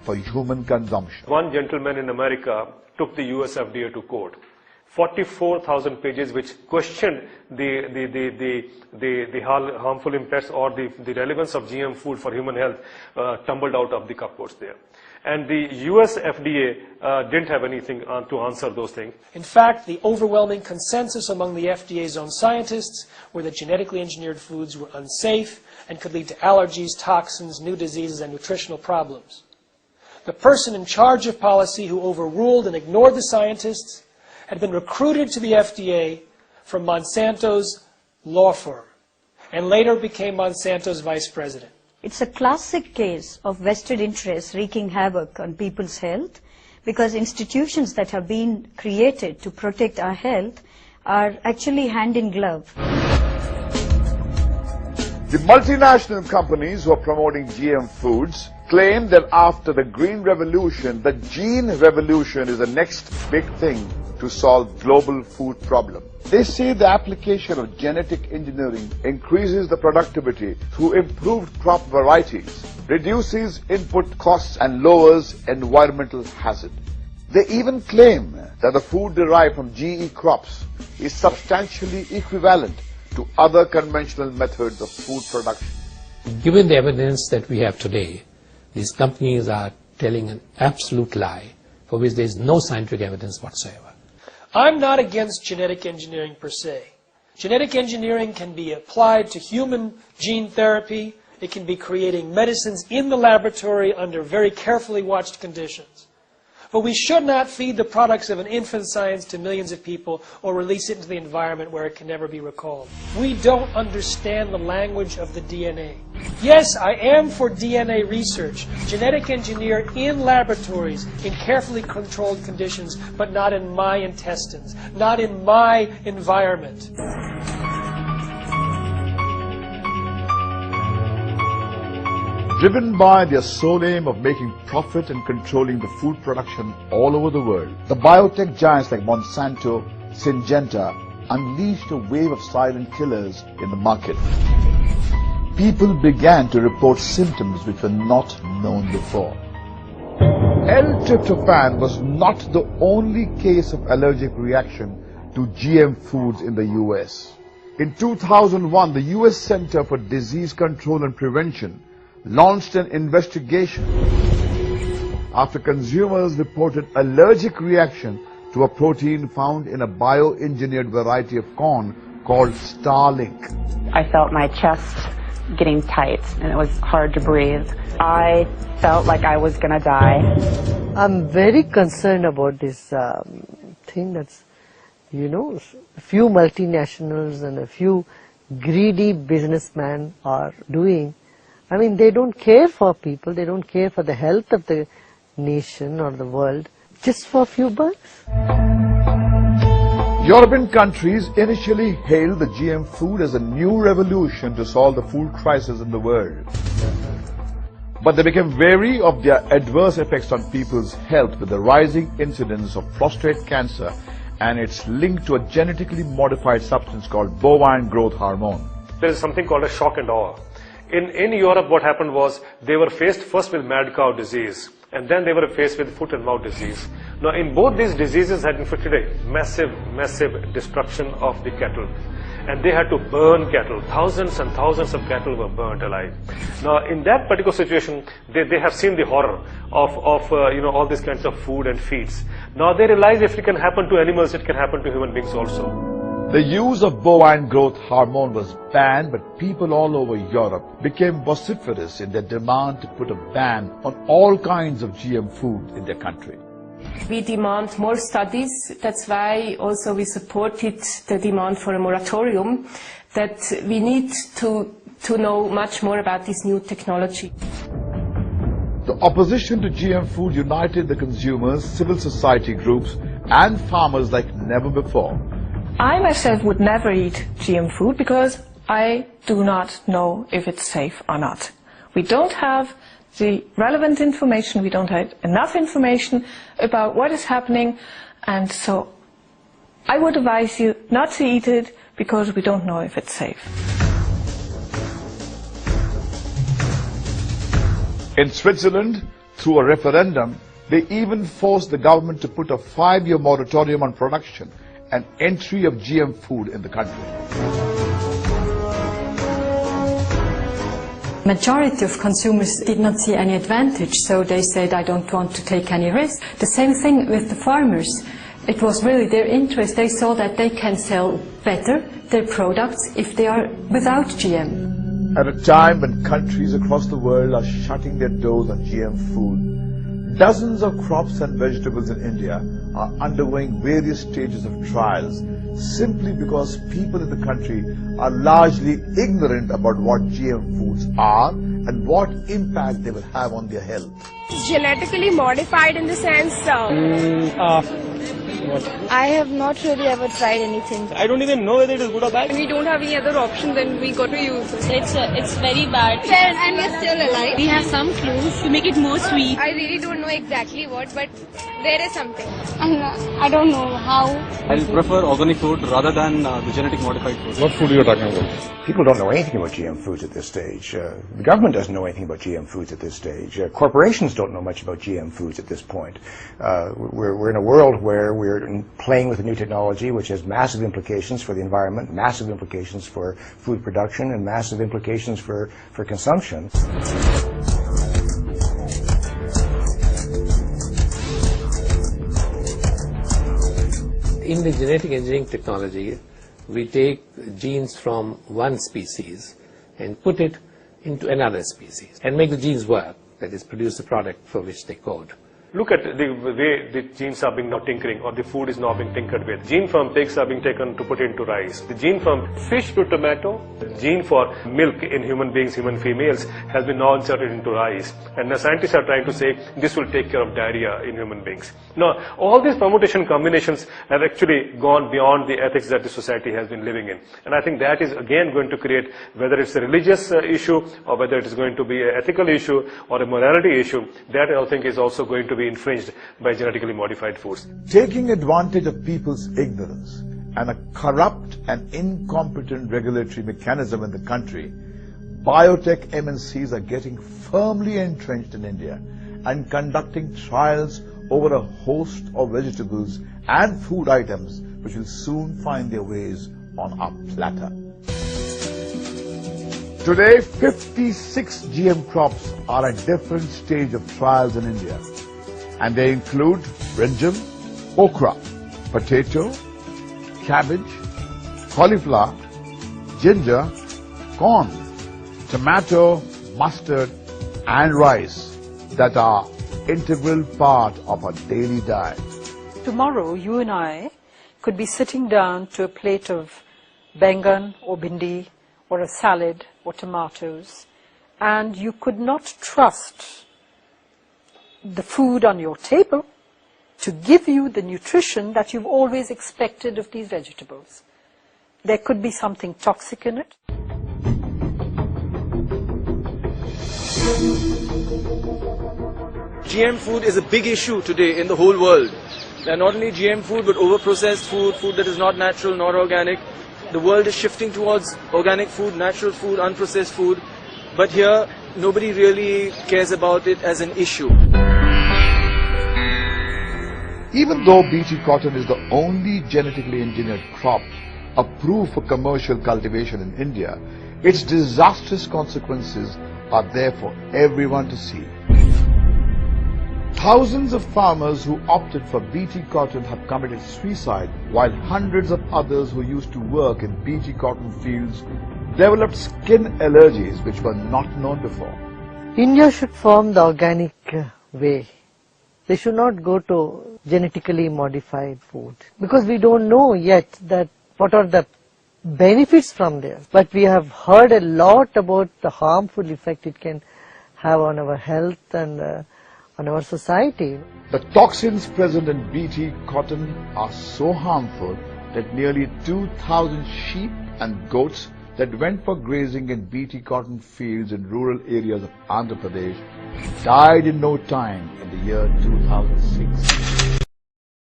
for human consumption. One gentleman in America took the US FDA to court. 44,000 pages which questioned the harmful impacts or the relevance of GM food for human health tumbled out of the cupboards there. And the US FDA didn't have anything to answer those things. In fact, the overwhelming consensus among the FDA's own scientists were that genetically engineered foods were unsafe and could lead to allergies, toxins, new diseases, and nutritional problems. The person in charge of policy who overruled and ignored the scientists had been recruited to the FDA from Monsanto's law firm and later became Monsanto's vice president. It's a classic case of vested interests wreaking havoc on people's health because institutions that have been created to protect our health are actually hand in glove. The multinational companies who are promoting GM foods claim that after the Green Revolution, the gene revolution is the next big thing to solve global food problem. They say the application of genetic engineering increases the productivity through improved crop varieties, reduces input costs and lowers environmental hazard. They even claim that the food derived from GE crops is substantially equivalent to other conventional methods of food production. Given the evidence that we have today, these companies are telling an absolute lie for which there is no scientific evidence whatsoever. I'm not against genetic engineering per se. Genetic engineering can be applied to human gene therapy. It can be creating medicines in the laboratory under very carefully watched conditions. But we should not feed the products of an infant science to millions of people or release it into the environment where it can never be recalled. We don't understand the language of the DNA. Yes, I am for DNA research, genetic engineer in laboratories, in carefully controlled conditions, but not in my intestines, not in my environment. Driven by their sole aim of making profit and controlling the food production all over the world, the biotech giants like Monsanto, Syngenta unleashed a wave of silent killers in the market. People began to report symptoms which were not known before. L-tryptophan was not the only case of allergic reaction to GM foods in the US. In 2001, the US Center for Disease Control and Prevention launched an investigation after consumers reported allergic reaction to a protein found in a bioengineered variety of corn called Starlink. I felt my chest getting tight and it was hard to breathe. I felt like I was going to die. I'm very concerned about this thing that's, a few multinationals and a few greedy businessmen are doing. I mean, they don't care for people, they don't care for the health of the nation or the world, just for a few bucks. European countries initially hailed the GM food as a new revolution to solve the food crisis in the world. But they became wary of their adverse effects on people's health with the rising incidence of prostate cancer and its link to a genetically modified substance called bovine growth hormone. There is something called a shock and awe. In Europe, what happened was they were faced first with mad cow disease, and then they were faced with foot and mouth disease. Now, in both these diseases had inflicted a massive destruction of the cattle. And they had to burn cattle. Thousands and thousands of cattle were burnt alive. Now, in that particular situation, they have seen the horror of all these kinds of food and feeds. Now, they realize if it can happen to animals, it can happen to human beings also. The use of bovine growth hormone was banned, but people all over Europe became vociferous in their demand to put a ban on all kinds of GM food in their country. We demand more studies. That's why also we supported the demand for a moratorium, that we need to know much more about this new technology. The opposition to GM food united the consumers, civil society groups and farmers like never before. I myself would never eat GM food because I do not know if it's safe or not. We don't have the relevant information, we don't have enough information about what is happening, and so I would advise you not to eat it because we don't know if it's safe. In Switzerland, Through a referendum, they even forced the government to put a 5-year moratorium on production and entry of GM food in the country. Majority of consumers did not see any advantage, so they said, I don't want to take any risk. The same thing with the farmers. It was really their interest. They saw that they can sell better their products if they are without GM. At a time when countries across the world are shutting their doors on GM food, dozens of crops and vegetables in India are undergoing various stages of trials simply because people in the country are largely ignorant about what GM foods are and what impact they will have on their health. It's genetically modified in the sense I have not really ever tried anything. I don't even know whether it is good or bad. We don't have any other option, then we got to use it. It's very bad. And we're still alive. We have some clues to make it more sweet. I really don't know exactly what, but there is something. I don't know how. I'll prefer organic food rather than the genetic modified food. What food are you talking about? People don't know anything about GM foods at this stage. The government doesn't know anything about GM foods at this stage. Corporations don't know much about GM foods at this point. We're in a world where we're playing with a new technology which has massive implications for the environment, massive implications for food production, and massive implications for consumption. In the genetic engineering technology, we take genes from one species and put it into another species and make the genes work, that is, produce the product for which they code. Look at the way the genes are being now tinkering, or the food is now being tinkered with. Gene from pigs are being taken to put into rice. The gene from fish to tomato, the gene for milk in human beings, human females, has been now inserted into rice. And the scientists are trying to say this will take care of diarrhea in human beings. Now, all these permutation combinations have actually gone beyond the ethics that the society has been living in. And I think that is again going to create, whether it's a religious issue or whether it is going to be an ethical issue or a morality issue, that I think is also going to be infringed by genetically modified foods. Taking advantage of people's ignorance and a corrupt and incompetent regulatory mechanism in the country, biotech MNCs are getting firmly entrenched in India and conducting trials over a host of vegetables and food items which will soon find their ways on our platter. Today, 56 GM crops are at different stages of trials in India. And they include brinjal, okra, potato, cabbage, cauliflower, ginger, corn, tomato, mustard, and rice that are integral part of our daily diet. Tomorrow, you and I could be sitting down to a plate of bengan or bindi or a salad or tomatoes, and you could not trust the food on your table to give you the nutrition that you've always expected of these vegetables. There could be something toxic in it. GM food is a big issue today in the whole world. And not only GM food, but overprocessed food, food that is not natural, not organic. The world is shifting towards organic food, natural food, unprocessed food. But here, nobody really cares about it as an issue. Even though BT cotton is the only genetically engineered crop approved for commercial cultivation in India, its disastrous consequences are there for everyone to see. Thousands of farmers who opted for BT cotton have committed suicide, while hundreds of others who used to work in BT cotton fields developed skin allergies which were not known before. India should form the organic way. They should not go to genetically modified food, because we don't know yet that what are the benefits from this. But we have heard a lot about the harmful effect it can have on our health and on our society. The toxins present in BT cotton are so harmful that nearly 2,000 sheep and goats that went for grazing in BT cotton fields in rural areas of Andhra Pradesh died in no time in the year 2006.